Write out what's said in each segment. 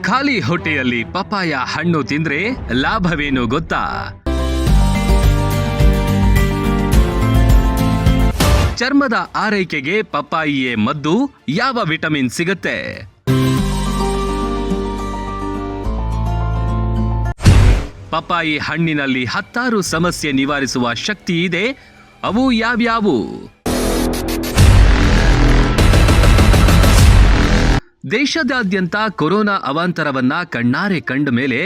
ಖಾಲಿ ಹೊಟ್ಟೆಯಲ್ಲಿ ಪಪಾಯ ಹಣ್ಣು ತಿಂದ್ರೆ ಲಾಭವೇನು ಗೊತ್ತಾ? ಚರ್ಮದ ಆರೈಕೆಗೆ ಪಪ್ಪಾಯಿಯೇ ಮದ್ದು. ಯಾವ ವಿಟಮಿನ್ ಸಿಗುತ್ತೆ? ಪಪ್ಪಾಯಿ ಹಣ್ಣಿನಲ್ಲಿ 10 ಸಮಸ್ಯೆ ನಿವಾರಿಸುವ ಶಕ್ತಿ ಇದೆ. ಅವು ಯಾವ್ಯಾವು? ದೇಶದಾದ್ಯಂತ ಕೊರೋನಾ ಅವಾಂತರವನ್ನ ಕಣ್ಣಾರೆ ಕಂಡ ಮೇಲೆ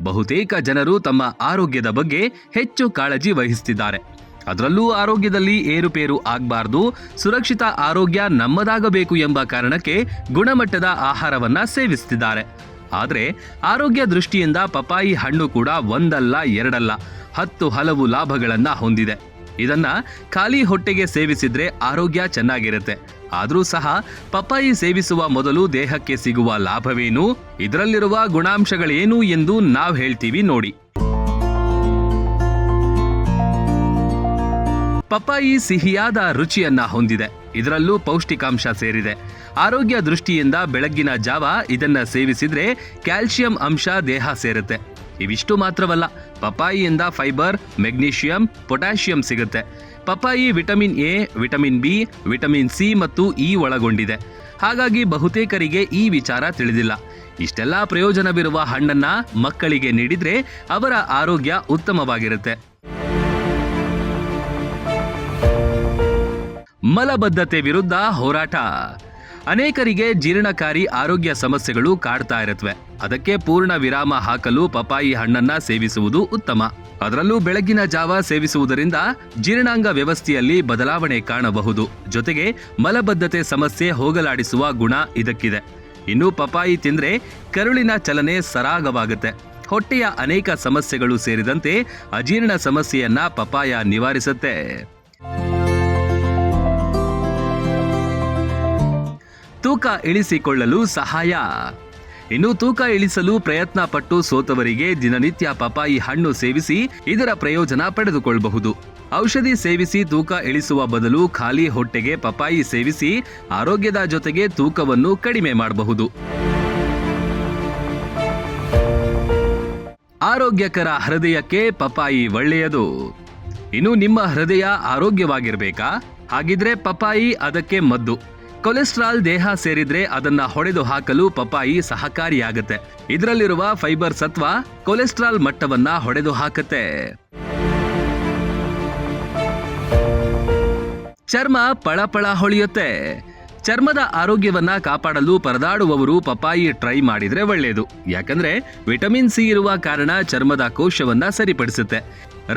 ಬಹುತೇಕ ಜನರು ತಮ್ಮ ಆರೋಗ್ಯದ ಬಗ್ಗೆ ಹೆಚ್ಚು ಕಾಳಜಿ ವಹಿಸುತ್ತಿದ್ದಾರೆ. ಅದರಲ್ಲೂ ಆರೋಗ್ಯದಲ್ಲಿ ಏರುಪೇರು ಆಗಬಾರ್ದು, ಸುರಕ್ಷಿತ ಆರೋಗ್ಯ ನಮ್ಮದಾಗಬೇಕು ಎಂಬ ಕಾರಣಕ್ಕೆ ಗುಣಮಟ್ಟದ ಆಹಾರವನ್ನ ಸೇವಿಸುತ್ತಿದ್ದಾರೆ. ಆದರೆ ಆರೋಗ್ಯ ದೃಷ್ಟಿಯಿಂದ ಪಪಾಯಿ ಹಣ್ಣು ಕೂಡ ಒಂದಲ್ಲ ಎರಡಲ್ಲ 10 ಹಲವು ಲಾಭಗಳನ್ನ ಹೊಂದಿದೆ. ಇದನ್ನ ಖಾಲಿ ಹೊಟ್ಟೆಗೆ ಸೇವಿಸಿದ್ರೆ ಆರೋಗ್ಯ ಚೆನ್ನಾಗಿರುತ್ತೆ. ಆದರೂ ಸಹ ಪಪ್ಪಾಯಿ ಸೇವಿಸುವ ಮೊದಲು ದೇಹಕ್ಕೆ ಸಿಗುವ ಲಾಭವೇನು, ಇದರಲ್ಲಿರುವ ಗುಣಾಂಶಗಳೇನು ಎಂದು ನಾವು ಹೇಳ್ತೀವಿ ನೋಡಿ. ಪಪ್ಪಾಯಿ ಸಿಹಿಯಾದ ರುಚಿಯನ್ನ ಹೊಂದಿದೆ. ಇದರಲ್ಲೂ ಪೌಷ್ಟಿಕಾಂಶ ಸೇರಿದೆ. ಆರೋಗ್ಯ ದೃಷ್ಟಿಯಿಂದ ಬೆಳಗ್ಗಿನ ಜಾವ ಇದನ್ನ ಸೇವಿಸಿದ್ರೆ ಕ್ಯಾಲ್ಸಿಯಂ ಅಂಶ ದೇಹ ಸೇರುತ್ತೆ. ಇವಿಷ್ಟು ಮಾತ್ರವಲ್ಲ, ಪಪ್ಪಾಯಿಯಿಂದ ಫೈಬರ್, ಮೆಗ್ನೀಷಿಯಂ, ಪೊಟ್ಯಾಷಿಯಂ ಸಿಗುತ್ತೆ. ಪಪ್ಪಾಯಿ vitamin A, vitamin B, vitamin C ಮತ್ತು ಇ ಒಳಗೊಂಡಿದೆ. ಹಾಗಾಗಿ ಬಹುತೇಕರಿಗೆ ಈ ವಿಚಾರ ತಿಳಿದಿಲ್ಲ. ಇಷ್ಟೆಲ್ಲ ಪ್ರಯೋಜನವಿರುವ ಹಣ್ಣನ್ನ ಮಕ್ಕಳಿಗೆ ನೀಡಿದ್ರೆ ಅವರ ಆರೋಗ್ಯ ಉತ್ತಮವಾಗಿರುತ್ತೆ. ಮಲಬದ್ಧತೆ ವಿರುದ್ಧ ಹೋರಾಟ. ಅನೇಕರಿಗೆ ಜೀರ್ಣಕಾರಿ ಆರೋಗ್ಯ ಸಮಸ್ಯೆಗಳು ಕಾಡ್ತಾ ಇರುತ್ತವೆ. ಅದಕ್ಕೆ ಪೂರ್ಣ ವಿರಾಮ ಹಾಕಲು ಪಪಾಯಿ ಹಣ್ಣನ್ನ ಸೇವಿಸುವುದು ಉತ್ತಮ. ಅದರಲ್ಲೂ ಬೆಳಗಿನ ಜಾವ ಸೇವಿಸುವುದರಿಂದ ಜೀರ್ಣಾಂಗ ವ್ಯವಸ್ಥೆಯಲ್ಲಿ ಬದಲಾವಣೆ ಕಾಣಬಹುದು. ಜೊತೆಗೆ ಮಲಬದ್ಧತೆ ಸಮಸ್ಯೆ ಹೋಗಲಾಡಿಸುವ ಗುಣ ಇದಕ್ಕಿದೆ. ಇನ್ನು ಪಪಾಯಿ ತಿಂದ್ರೆ ಕರುಳಿನ ಚಲನೆ ಸರಾಗವಾಗುತ್ತೆ. ಹೊಟ್ಟೆಯ ಅನೇಕ ಸಮಸ್ಯೆಗಳು ಸೇರಿದಂತೆ ಅಜೀರ್ಣ ಸಮಸ್ಯೆಯನ್ನ ಪಪಾಯ ನಿವಾರಿಸುತ್ತೆ. ತೂಕ ಇಳಿಸಿಕೊಳ್ಳಲು ಸಹಾಯ. ಇನ್ನು ತೂಕ ಇಳಿಸಲು ಪ್ರಯತ್ನ ಪಟ್ಟು ಸೋತವರಿಗೆ ದಿನನಿತ್ಯ ಪಪಾಯಿ ಹಣ್ಣು ಸೇವಿಸಿ ಇದರ ಪ್ರಯೋಜನ ಪಡೆದುಕೊಳ್ಳಬಹುದು. ಔಷಧಿ ಸೇವಿಸಿ ತೂಕ ಇಳಿಸುವ ಬದಲು ಖಾಲಿ ಹೊಟ್ಟೆಗೆ ಪಪಾಯಿ ಸೇವಿಸಿ ಆರೋಗ್ಯದ ಜೊತೆಗೆ ತೂಕವನ್ನು ಕಡಿಮೆ ಮಾಡಬಹುದು. ಆರೋಗ್ಯಕರ ಹೃದಯಕ್ಕೆ ಪಪಾಯಿ ಒಳ್ಳೆಯದು. ಇನ್ನು ನಿಮ್ಮ ಹೃದಯ ಆರೋಗ್ಯವಾಗಿರಬೇಕಾ? ಹಾಗಿದ್ರೆ ಪಪಾಯಿ ಅದಕ್ಕೆ ಮದ್ದು. ಕೊಲೆಸ್ಟ್ರಾಲ್ ದೇಹ ಸೇರಿದ್ರೆ ಅದನ್ನ ಹೊಡೆದು ಹಾಕಲು ಪಪಾಯಿ ಸಹಕಾರಿಯಾಗುತ್ತೆ. ಇದರಲ್ಲಿರುವ ಫೈಬರ್ ಸತ್ವ ಕೊಲೆಸ್ಟ್ರಾಲ್ ಮಟ್ಟವನ್ನ ಹೊಡೆದು ಹಾಕುತ್ತೆ. ಚರ್ಮ ಪಳಪಳ ಹೊಳೆಯುತ್ತೆ. ಚರ್ಮದ ಆರೋಗ್ಯವನ್ನ ಕಾಪಾಡಲು ಪರದಾಡುವವರು ಪಪಾಯಿ ಟ್ರೈ ಮಾಡಿದ್ರೆ ಒಳ್ಳೆಯದು. ಯಾಕಂದ್ರೆ ವಿಟಮಿನ್ ಸಿ ಇರುವ ಕಾರಣ ಚರ್ಮದ ಕೋಶವನ್ನ ಸರಿಪಡಿಸುತ್ತೆ.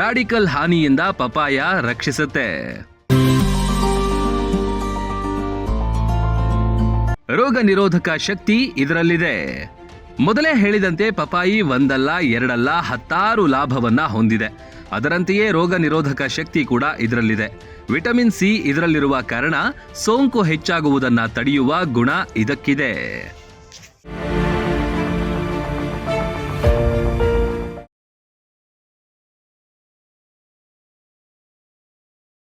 ರಾಡಿಕಲ್ ಹಾನಿಯಿಂದ ಪಪಾಯ ರಕ್ಷಿಸುತ್ತೆ. ರೋಗ ನಿರೋಧಕ ಶಕ್ತಿ ಇದರಲ್ಲಿದೆ. ಮೊದಲೇ ಹೇಳಿದಂತೆ ಪಪಾಯಿ ಒಂದಲ್ಲ ಎರಡಲ್ಲ 10 ಲಾಭವನ್ನ ಹೊಂದಿದೆ. ಅದರಂತೆಯೇ ರೋಗ ನಿರೋಧಕ ಶಕ್ತಿ ಕೂಡ ಇದರಲ್ಲಿದೆ. ವಿಟಮಿನ್ ಸಿ ಇದರಲ್ಲಿರುವ ಕಾರಣ ಸೋಂಕು ಹೆಚ್ಚಾಗುವುದನ್ನ ತಡೆಯುವ ಗುಣ ಇದಕ್ಕಿದೆ.